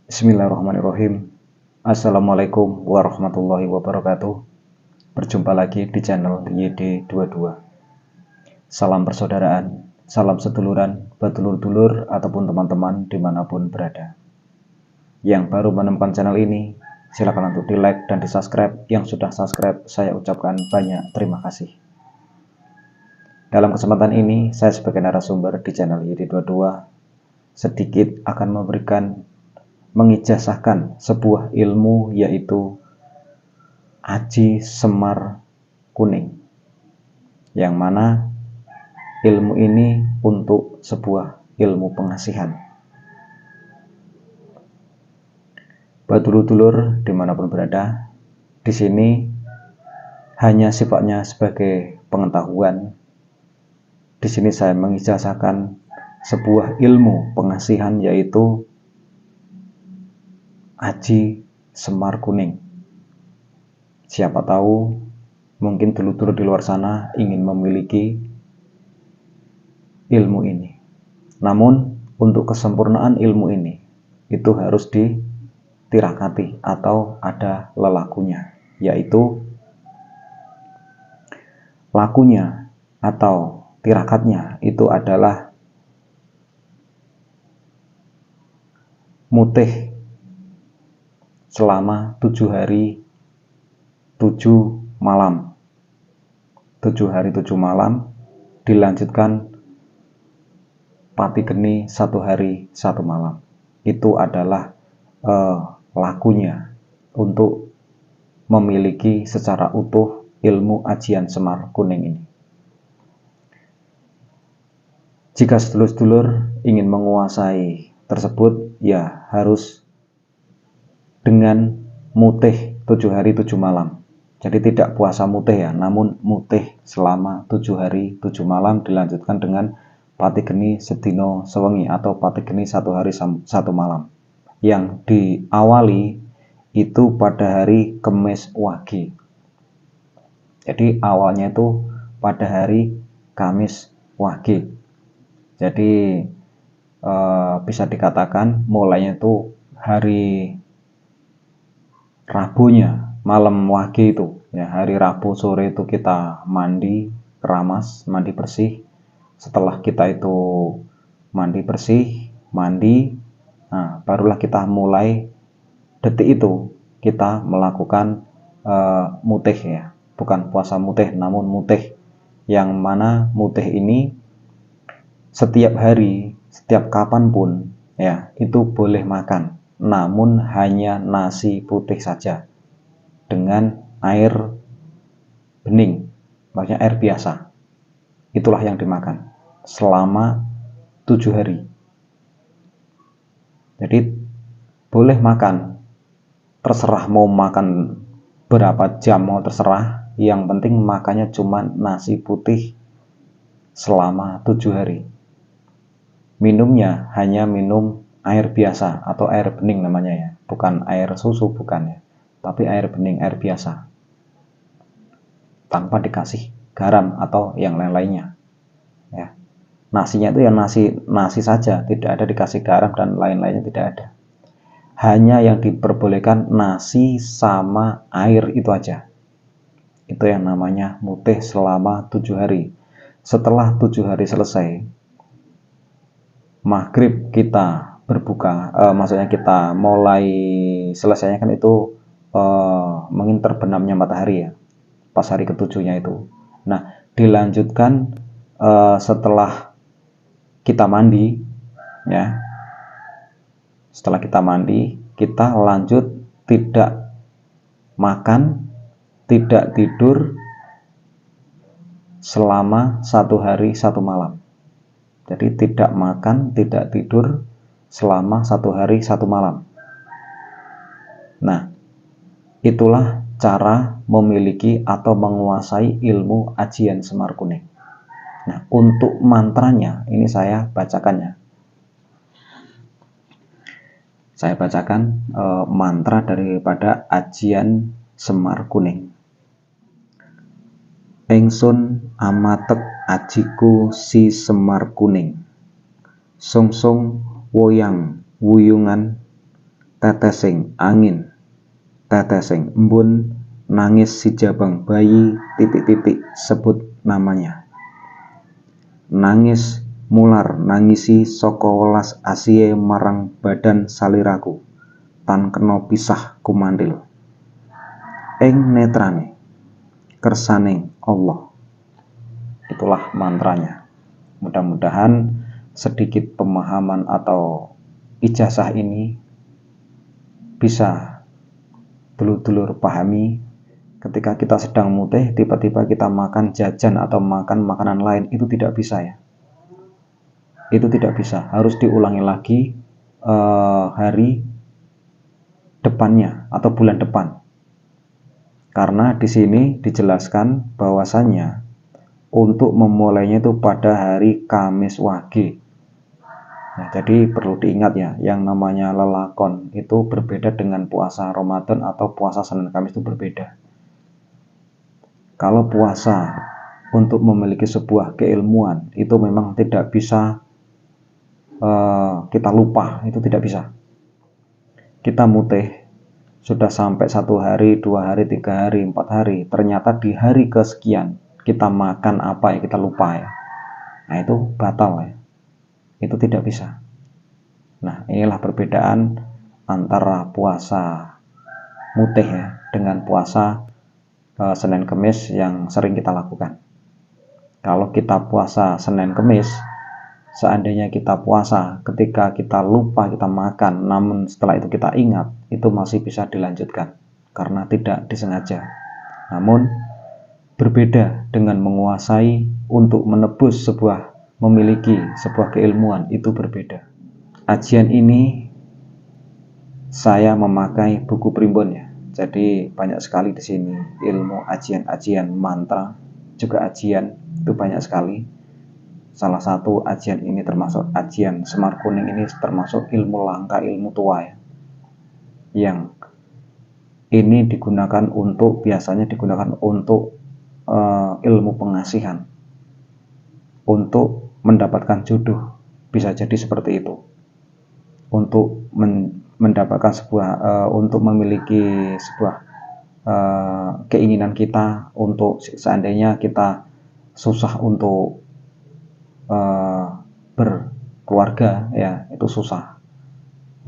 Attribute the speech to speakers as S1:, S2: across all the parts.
S1: Bismillahirrahmanirrahim. Assalamualaikum warahmatullahi wabarakatuh. Berjumpa lagi di channel YD22. Salam persaudaraan, salam seduluran, betulur-dulur ataupun teman-teman dimanapun berada. Yang baru menemukan channel ini, silakan untuk di like dan di subscribe. Yang sudah subscribe, saya ucapkan banyak terima kasih. Dalam kesempatan ini, saya sebagai narasumber di channel YD22 sedikit akan mengijazahkan sebuah ilmu, yaitu Aji Semar Kuning, yang mana ilmu ini untuk sebuah ilmu pengasihan. Dulur-dulur dimanapun berada, di sini hanya sifatnya sebagai pengetahuan. Di sini saya mengijazahkan sebuah ilmu pengasihan, yaitu Aji Semar Kuning. Siapa tahu mungkin dulur-dulur di luar sana ingin memiliki ilmu ini. Namun untuk kesempurnaan ilmu ini itu harus ditirakati atau ada lelakunya, yaitu lakunya atau tirakatnya itu adalah mutih selama 7 hari 7 malam. 7 hari 7 malam dilanjutkan pati geni 1 hari 1 malam. Itu adalah lakunya untuk memiliki secara utuh ilmu Ajian Semar Kuning ini. Jika sedulur-sedulur ingin menguasai tersebut, ya harus dengan mutih 7 hari 7 malam. Jadi tidak puasa mutih ya, namun mutih selama 7 hari 7 malam dilanjutkan dengan pati geni sedino sewengi atau pati geni 1 hari 1 malam, yang diawali itu pada hari Kemis Wage. Jadi awalnya itu pada hari Kamis Wage. Jadi bisa dikatakan mulainya itu hari Rabunya, malam Wage itu ya. Hari Rabu sore itu kita mandi keramas, mandi bersih. Setelah kita itu mandi bersih, barulah kita mulai detik itu kita melakukan mutih ya. Bukan puasa mutih, namun mutih, yang mana mutih ini setiap hari, setiap kapanpun ya, itu boleh makan, namun hanya nasi putih saja dengan air bening, maksudnya air biasa. Itulah yang dimakan selama 7 hari. Jadi boleh makan, terserah mau makan berapa jam, mau terserah, yang penting makannya cuma nasi putih selama 7 hari. Minumnya hanya minum air biasa atau air bening namanya ya, bukan air susu, bukan ya, tapi air bening, air biasa, tanpa dikasih garam atau yang lain-lainnya ya. Nasinya itu ya nasi saja, tidak ada dikasih garam dan lain-lainnya, tidak ada. Hanya yang diperbolehkan nasi sama air, itu aja. Itu yang namanya mutih selama 7 hari. Setelah 7 hari selesai, maghrib kita berbuka, maksudnya kita mulai selesainya kan itu mungkin terbenamnya matahari ya, pas hari ketujuhnya itu. Nah, dilanjutkan setelah kita mandi ya. Setelah kita mandi, kita lanjut tidak makan, tidak tidur selama 1 hari 1 malam. Jadi tidak makan, tidak tidur selama 1 hari 1 malam. Nah, itulah cara memiliki atau menguasai ilmu Ajian Semar Kuning. Nah, untuk mantranya ini saya bacakannya. Saya bacakan mantra daripada Ajian Semar Kuning. Engsun amatek ajiku si Semar Kuning, songsong woyang wuyungan tetesing angin, tetesing embun, nangis si jabang bayi, titik-titik sebut namanya. Nangis mular nangisi saka welas asihe marang badan saliraku, tan kena pisah kumandil. Ing netrane kersaning Allah. Itulah mantranya. Mudah-mudahan sedikit pemahaman atau ijazah ini bisa dulur-dulur pahami. Ketika kita sedang mutih, tiba-tiba kita makan jajan atau makan makanan lain, itu tidak bisa ya. Itu tidak bisa, harus diulangi lagi hari depannya atau bulan depan. Karena di sini dijelaskan bahwasannya untuk memulainya itu pada hari Kamis Wage. Nah, jadi perlu diingat ya, yang namanya lelakon itu berbeda dengan puasa Ramadan atau puasa Senin Kamis itu berbeda. Kalau puasa untuk memiliki sebuah keilmuan itu memang tidak bisa kita lupa, itu tidak bisa. Kita mutih sudah sampai 1 hari, 2 hari, 3 hari, 4 hari, ternyata di hari kesekian kita makan apa ya, kita lupa ya. Nah, itu batal ya. Itu tidak bisa. Nah, inilah perbedaan antara puasa mutih ya dengan puasa Senin Kemis yang sering kita lakukan. Kalau kita puasa Senin Kemis, seandainya kita puasa ketika kita lupa kita makan, namun setelah itu kita ingat, itu masih bisa dilanjutkan karena tidak disengaja. Namun berbeda dengan menguasai untuk menebus memiliki sebuah keilmuan, itu berbeda. Ajian ini saya memakai buku primbon ya. Jadi banyak sekali di sini ilmu ajian-ajian mantra, juga ajian itu banyak sekali. Salah satu ajian ini termasuk ajian Semar Kuning, ini termasuk ilmu langka, ilmu tua ya. Yang ini biasanya digunakan untuk ilmu pengasihan, untuk mendapatkan jodoh, bisa jadi seperti itu. Untuk mendapatkan untuk memiliki sebuah keinginan kita, untuk seandainya kita susah untuk berkeluarga ya, itu susah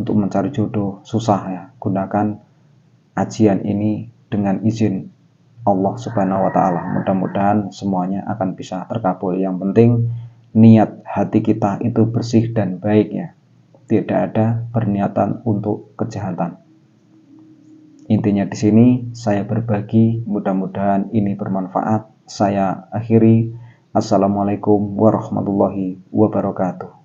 S1: untuk mencari jodoh, susah ya, gunakan ajian ini dengan izin Allah Subhanahu wa Ta'ala. Mudah-mudahan semuanya akan bisa terkabul. Yang penting niat hati kita itu bersih dan baik ya, tidak ada berniatan untuk kejahatan. Intinya di sini saya berbagi, mudah-mudahan ini bermanfaat. Saya akhiri. Assalamualaikum warahmatullahi wabarakatuh.